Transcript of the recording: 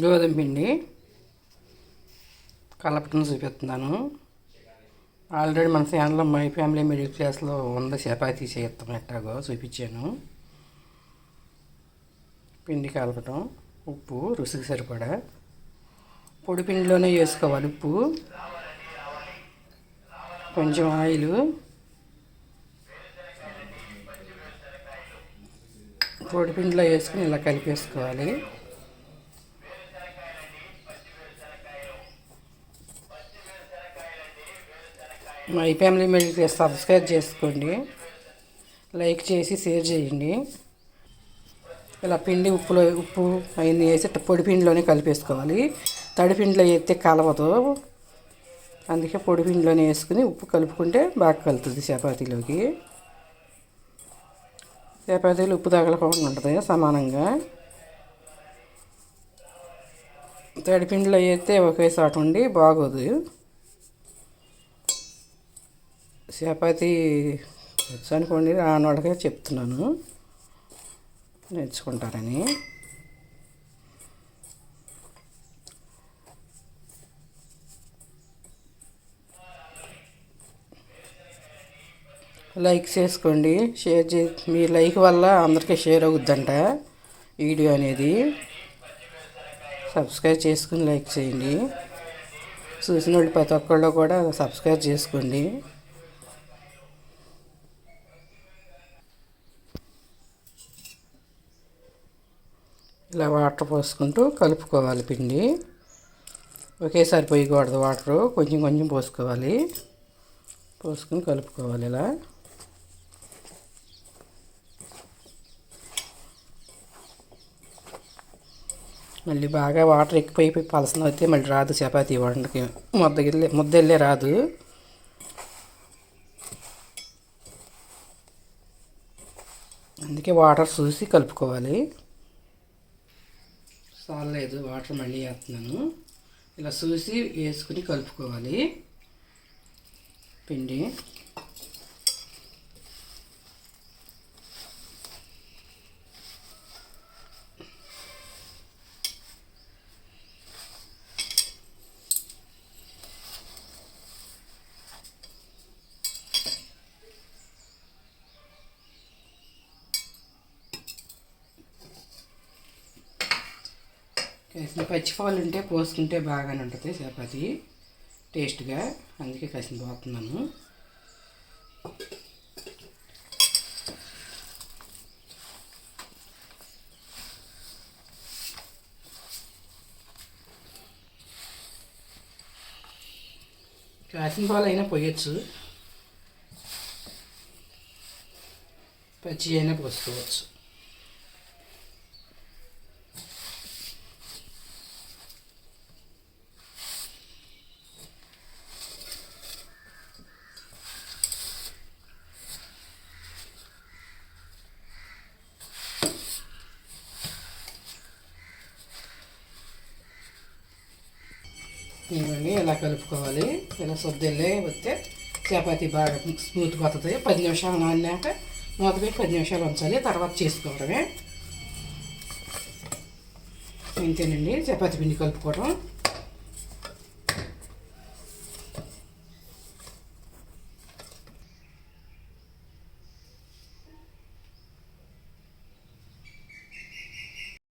గోధుమ పిండి కలపటం చూపిస్తున్నాను. ఆల్రెడీ మన ఛానల్లో మై ఫ్యామిలీ మిడిల్ క్లాస్లో ఉంది, చపాతీ చేస్తాం ఎట్టాగో చూపించాను. పిండి కలపటం, ఉప్పు రుచికి సరిపడా, పొడి పిండిలోనే వేసుకోవాలి ఉప్పు, కొంచెం ఆయిల్, పొడి పిండిలో వేసుకుని ఇలా కలిపేసుకోవాలి. My family middle class subscribe చేసుకోండి, లైక్ చేసి షేర్ చేయండి. ఇలా పిండి ఉప్పు అవన్నీ వేసి పొడి పిండిలోనే కలిపేసుకోవాలి. తడి పిండిలో వేస్తే కలవదు, అందుకే పొడి పిండిలోనే వేసుకుని ఉప్పు కలుపుకుంటే బాగా కలుతుంది చపాతీలోకి. చపాతీలు ఉప్పు తగలకుండా ఉంటుంది సమానంగా. తడి పిండిలో వేస్తే ఒకే చోట ఉండి బాగోదు. చపాతీ వచ్చు అనుకోండి, రానోళ్ళకే చెప్తున్నాను నేర్చుకుంటారని. లైక్ చేసుకోండి, షేర్ మీ లైక్ వల్ల అందరికీ షేర్ అవుద్దంట వీడియో అనేది. సబ్స్క్రైబ్ చేసుకుని లైక్ చేయండి. చూసిన వాళ్ళు ప్రతి ఒక్కళ్ళు కూడా సబ్స్క్రైబ్ చేసుకోండి. ఇలా వాటర్ పోసుకుంటూ కలుపుకోవాలి. పిండి ఒకేసారి పోయకూడదు, వాటరు కొంచెం కొంచెం పోసుకోవాలి. పోసుకొని కలుపుకోవాలి. ఇలా మళ్ళీ బాగా వాటర్ ఎక్కువైపోయి పలసన అయితే మళ్ళీ రాదు చపాతీ వండకి, ముద్దెళ్ళే రాదు. అందుకే వాటర్ చూసి కలుపుకోవాలి. చాలేదు వాటర్ మళ్ళీ వేస్తున్నాను. ఇలా చూసి వేసుకుని కలుపుకోవాలి పిండి. కాసిన పచ్చిపాలు ఉంటే పోసుకుంటే బాగానే ఉంటుంది చపాతీ టేస్ట్గా, అందుకే కాసిన పోతున్నాను. కాసిన పాలు అయినా పోయచ్చు, పచ్చి అయినా పోసుకోవచ్చు. ఇవన్నీ ఇలా కలుపుకోవాలి. ఇలా సొద్దెల్లే వస్తే చపాతీ బాగా స్మూత్గా వస్తుంది. 10 నిమిషాలు నానాక మూత పెట్టి 10 నిమిషాలు ఉంచాలి, తర్వాత చేసుకోవడమే. ఇంతేనండి చపాతీ పిండి కలుపుకోవడం.